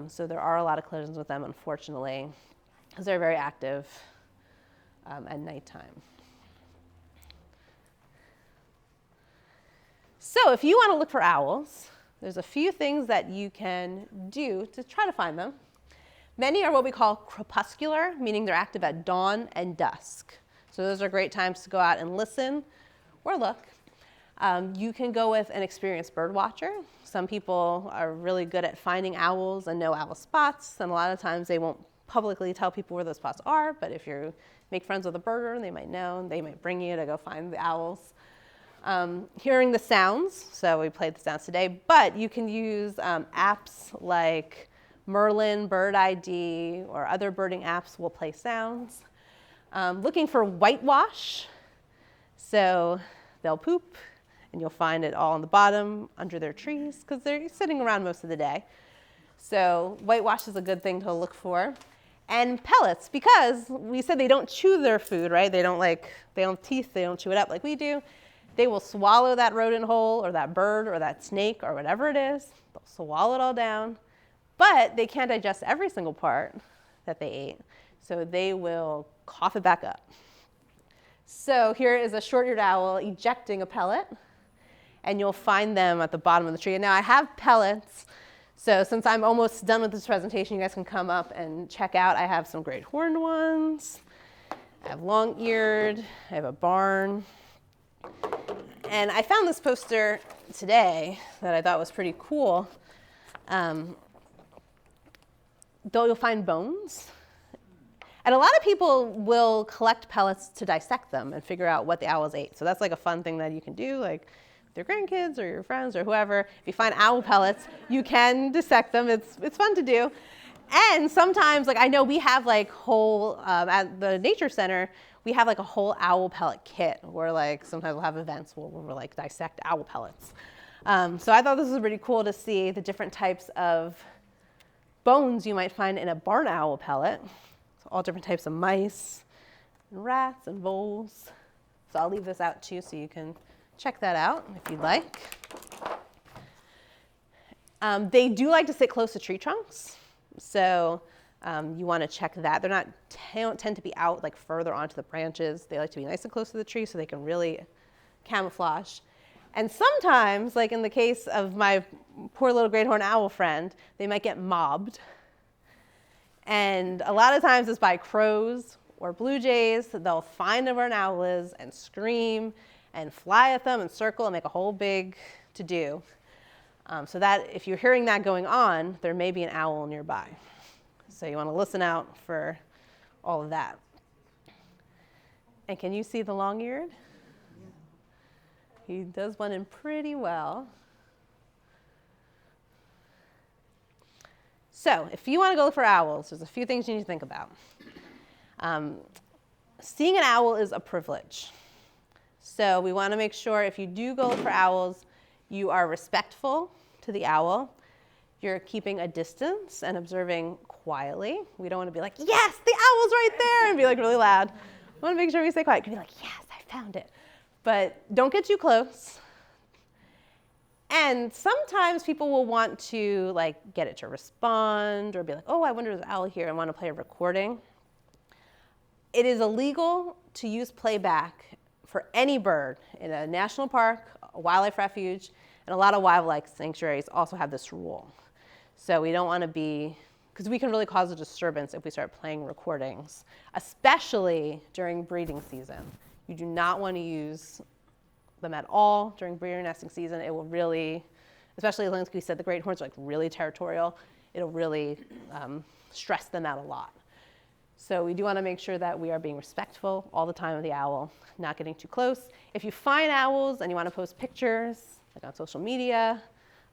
So there are a lot of collisions with them, unfortunately, because they're very active at nighttime. So if you want to look for owls, there's a few things that you can do to try to find them. Many are what we call crepuscular, meaning they're active at dawn and dusk. So those are great times to go out and listen or look. You can go with an experienced bird watcher. Some people are really good at finding owls and know owl spots, and a lot of times they won't publicly tell people where those spots are, but if you make friends with a birder, they might know, and they might bring you to go find the owls. Hearing the sounds, so we played the sounds today, but you can use apps like Merlin, Bird ID, or other birding apps will play sounds. Looking for whitewash, so they'll poop, and you'll find it all on the bottom under their trees, because they're sitting around most of the day. So whitewash is a good thing to look for. And pellets, because we said they don't chew their food, right? They don't have teeth, they don't chew it up like we do. They will swallow that rodent whole, or that bird, or that snake, or whatever it is. They'll swallow it all down. But they can't digest every single part that they ate, so they will cough it back up. So here is a short-eared owl ejecting a pellet, and you'll find them at the bottom of the tree. And now I have pellets, so since I'm almost done with this presentation, you guys can come up and check out. I have some great horned ones. I have long-eared. I have a barn. And I found this poster today that I thought was pretty cool. Though you'll find bones. And a lot of people will collect pellets to dissect them and figure out what the owls ate. So that's like a fun thing that you can do, like with your grandkids or your friends or whoever. If you find owl pellets, you can dissect them. It's fun to do. And sometimes, like I know we have like whole, at the Nature Center, we have like a whole owl pellet kit where like sometimes we'll have events where we'll like dissect owl pellets. So I thought this was pretty cool to see the different types of bones you might find in a barn owl pellet. So all different types of mice, and rats, and voles. So I'll leave this out too so you can check that out if you'd like. They do like to sit close to tree trunks, so you want to check that. They don't tend to be out like further onto the branches. They like to be nice and close to the tree so they can really camouflage. And sometimes, like in the case of my poor little great horned owl friend, they might get mobbed. And a lot of times it's by crows or blue jays. They'll find where an owl is and scream and fly at them and circle and make a whole big to-do. So that if you're hearing that going on, there may be an owl nearby. So you want to listen out for all of that. And can you see the long-eared? He does blend in pretty well. So if you want to go look for owls, there's a few things you need to think about. Seeing an owl is a privilege. So we want to make sure if you do go look for owls, you are respectful to the owl. You're keeping a distance and observing quietly. We don't want to be like, yes, the owl's right there, and be like really loud. We want to make sure we stay quiet. You can be like, yes, I found it. But don't get too close. And sometimes people will want to like get it to respond or be like, oh, I wonder if there's an owl here and want to play a recording. It is illegal to use playback for any bird in a national park, a wildlife refuge, and a lot of wildlife sanctuaries also have this rule. So we don't want to be, because we can really cause a disturbance if we start playing recordings, especially during breeding season. You do not want to use them at all during breeding or nesting season. It will really, especially like we said, the great horns are like really territorial. It'll really stress them out a lot. So we do want to make sure that we are being respectful all the time of the owl, not getting too close. If you find owls and you want to post pictures, like on social media,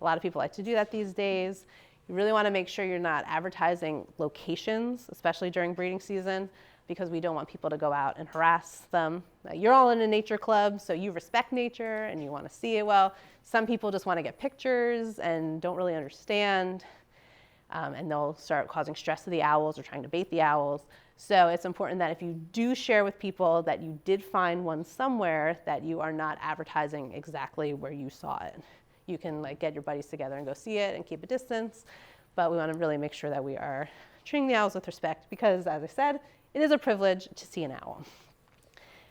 a lot of people like to do that these days. You really want to make sure you're not advertising locations, especially during breeding season, because we don't want people to go out and harass them. You're all in a nature club, so you respect nature and you want to see it well. Some people just want to get pictures and don't really understand, and they'll start causing stress to the owls or trying to bait the owls. So it's important that if you do share with people that you did find one somewhere, that you are not advertising exactly where you saw it. You can like get your buddies together and go see it and keep a distance, but we want to really make sure that we are treating the owls with respect because, as I said, it is a privilege to see an owl.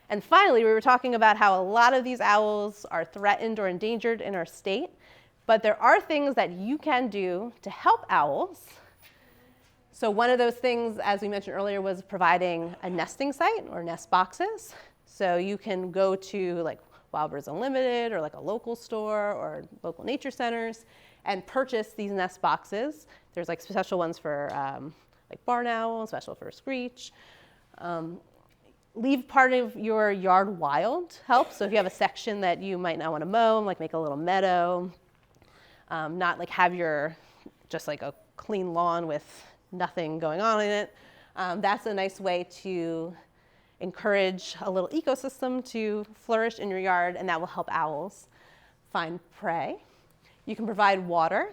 And finally, we were talking about how a lot of these owls are threatened or endangered in our state, but there are things that you can do to help owls. So one of those things, as we mentioned earlier, was providing a nesting site or nest boxes. So you can go to like Wild Birds Unlimited or like a local store or local nature centers and purchase these nest boxes. There's like special ones for like barn owl, special for screech. Leave part of your yard wild helps. So if you have a section that you might not want to mow, like make a little meadow, not like have your just like a clean lawn with nothing going on in it. That's a nice way to encourage a little ecosystem to flourish in your yard, and that will help owls find prey. You can provide water.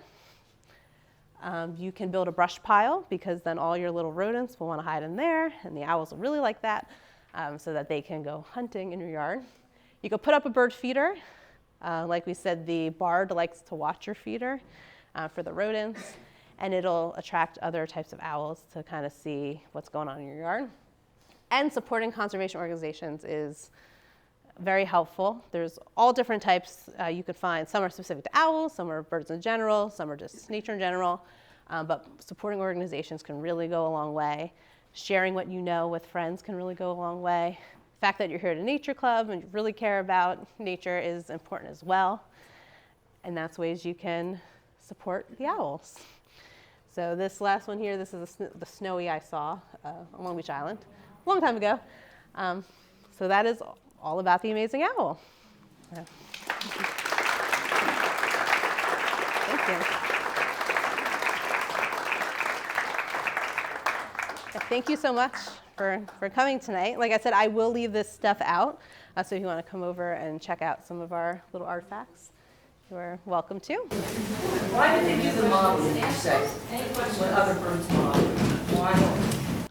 You can build a brush pile because then all your little rodents will want to hide in there, and the owls will really like that so that they can go hunting in your yard. You can put up a bird feeder. Like we said, the barred likes to watch your feeder for the rodents, and it'll attract other types of owls to kind of see what's going on in your yard. And supporting conservation organizations is very helpful. There's all different types you could find. Some are specific to owls, some are birds in general, some are just nature in general. But supporting organizations can really go a long way. Sharing what you know with friends can really go a long way. The fact that you're here at a nature club and you really care about nature is important as well. And that's ways you can support the owls. So this last one here, this is the snowy I saw on Long Beach Island a long time ago. So that is all about the amazing owl. Thank you. Thank you so much for coming tonight. Like I said, I will leave this stuff out. So if you want to come over and check out some of our little artifacts, you are welcome to. Why did they do the mob, did you say, when other birds mob? Why?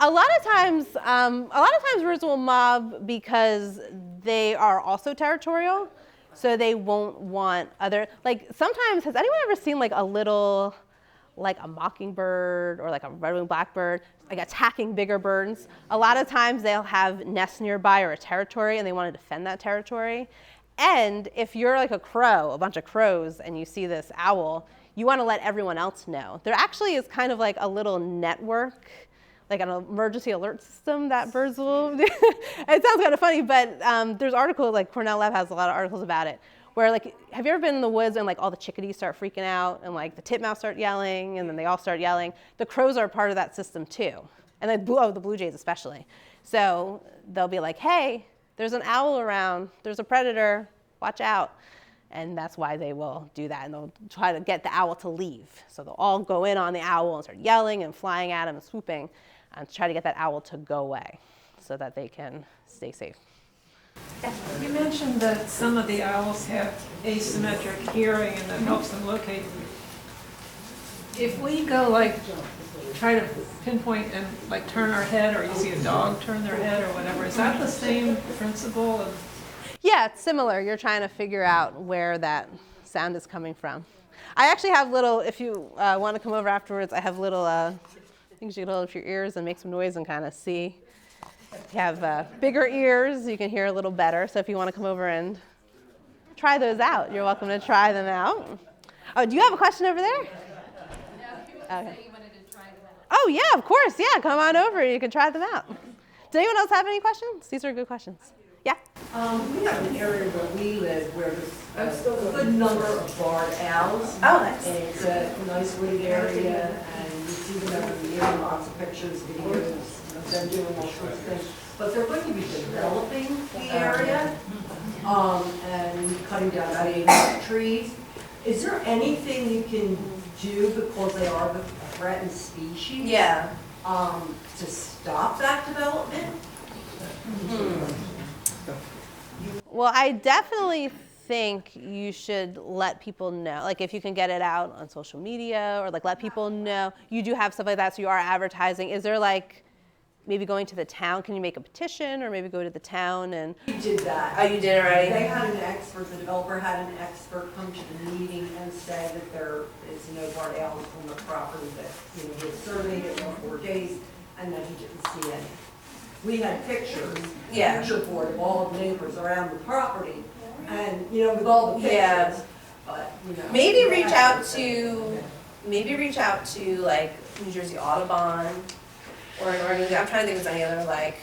A lot of times birds will mob because they are also territorial. So they won't want other, like sometimes, has anyone ever seen like a little, like a mockingbird or like a red-winged blackbird, like attacking bigger birds? A lot of times they'll have nests nearby or a territory and they want to defend that territory. And if you're like a crow, a bunch of crows, and you see this owl, you want to let everyone else know. There actually is kind of like a little network, like an emergency alert system that birds will, it sounds kind of funny, but there's articles, like Cornell Lab has a lot of articles about it, where like, have you ever been in the woods and like all the chickadees start freaking out and like the titmouse start yelling and then they all start yelling? The crows are part of that system too. And the blue jays especially. So they'll be like, hey, there's an owl around, there's a predator, watch out. And that's why they will do that, and they'll try to get the owl to leave. So they'll all go in on the owl and start yelling and flying at him and swooping and try to get that owl to go away so that they can stay safe. You mentioned that some of the owls have asymmetric hearing and that helps them locate. If we go like, try to pinpoint and like turn our head, or you see a dog turn their head or whatever, is that the same principle of? Yeah, it's similar. You're trying to figure out where that sound is coming from. I actually have little, if you want to come over afterwards, I have little things you can hold up your ears and make some noise and kind of see. If you have bigger ears, you can hear a little better. So if you want to come over and try those out, you're welcome to try them out. Oh, do you have a question over there? No, okay. You wanted to try them out. Oh, yeah, of course. Yeah, come on over. You can try them out. Does anyone else have any questions? These are good questions. Yeah? We have an area where we live where there's a good number of barred owls. Oh, nice. And it's a nice wooded area, and you see them every year, lots of pictures, videos, of them doing all sorts of things. But they're going to be developing the area, and cutting down about 800 trees. Is there anything you can do, because they are a threatened species? Yeah. To stop that development? Well, I definitely think you should let people know, like if you can get it out on social media or like let people know you do have stuff like that, so you are advertising. Is there like maybe going to the town? Can you make a petition or maybe go to the town and? We did that. Oh, you did already? They had an expert, the developer had an expert come to the meeting and say that there is no barred owls on the property, that, you know, he had surveyed it for 4 days and that he didn't see any. We had pictures, Yeah. picture board of all the neighbors around the property, and, you know, with all the pictures, Yeah. but, you know. Maybe reach out to like New Jersey Audubon or an organization. I'm trying to think if there's any other like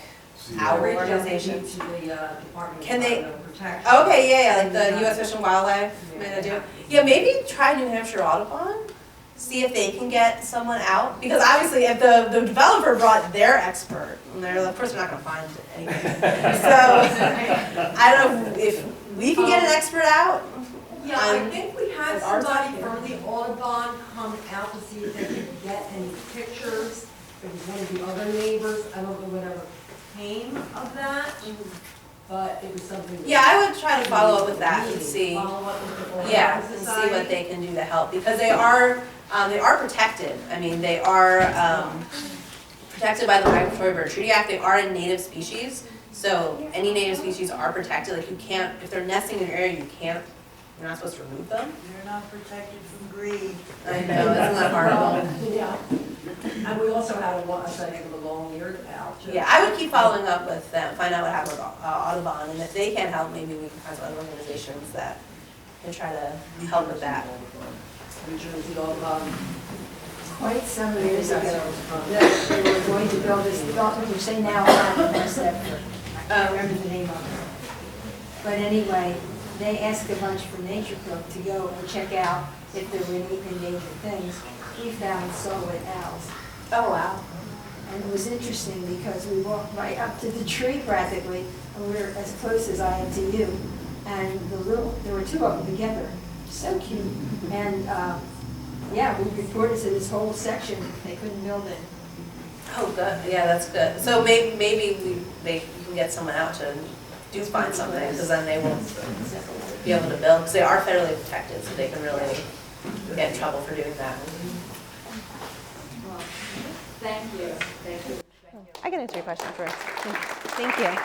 owl Reach out organizations. to the Department of Can they- Environmental Protection. Okay, yeah, like the U.S. Fish and Wildlife. May they do? Yeah, maybe try New Hampshire Audubon. See if they can get someone out, because obviously if the developer brought their expert, and they're of course they're not going to find anything. So I don't know if we can get an expert out. Yeah, I think we had somebody from the Audubon come out to see if they could get any pictures. It was one of the other neighbors. I don't know whatever came of that, but it was something. Yeah, I would try to follow up with that and see. Follow up with the Audubon Yeah, and see Society. what they can do to help, because they are protected. I mean, they are protected by the Migratory Bird Treaty Act. They are a native species, so any native species are protected. Like you can't, if they're nesting in your area, you're not supposed to remove them. You're not protected from greed. I know, isn't that horrible? Yeah. And we also had a sighting of a long-eared owl too. Yeah, I would keep following up with them, find out what happened with Audubon, and if they can't help, maybe we can find some other organizations that can try to help with that. New Jersey Audubon. Quite some years ago, that they were going to build this development, which they now have in West Edford. I can't remember the name of it. But anyway, they asked a bunch from Nature Club to go and check out if there were any endangered things. We found Saw-whet owls. Oh, wow. And it was interesting because we walked right up to the tree practically, and we were as close as I am to you. And there were two of them together, so cute. And yeah, we reported to this whole section, they couldn't build it. Oh, good. Yeah, that's good. So maybe you can get someone out to do find something, because then they won't be able to build, because they are federally protected, so they can really get in trouble for doing that. I can answer your question first. Thank you.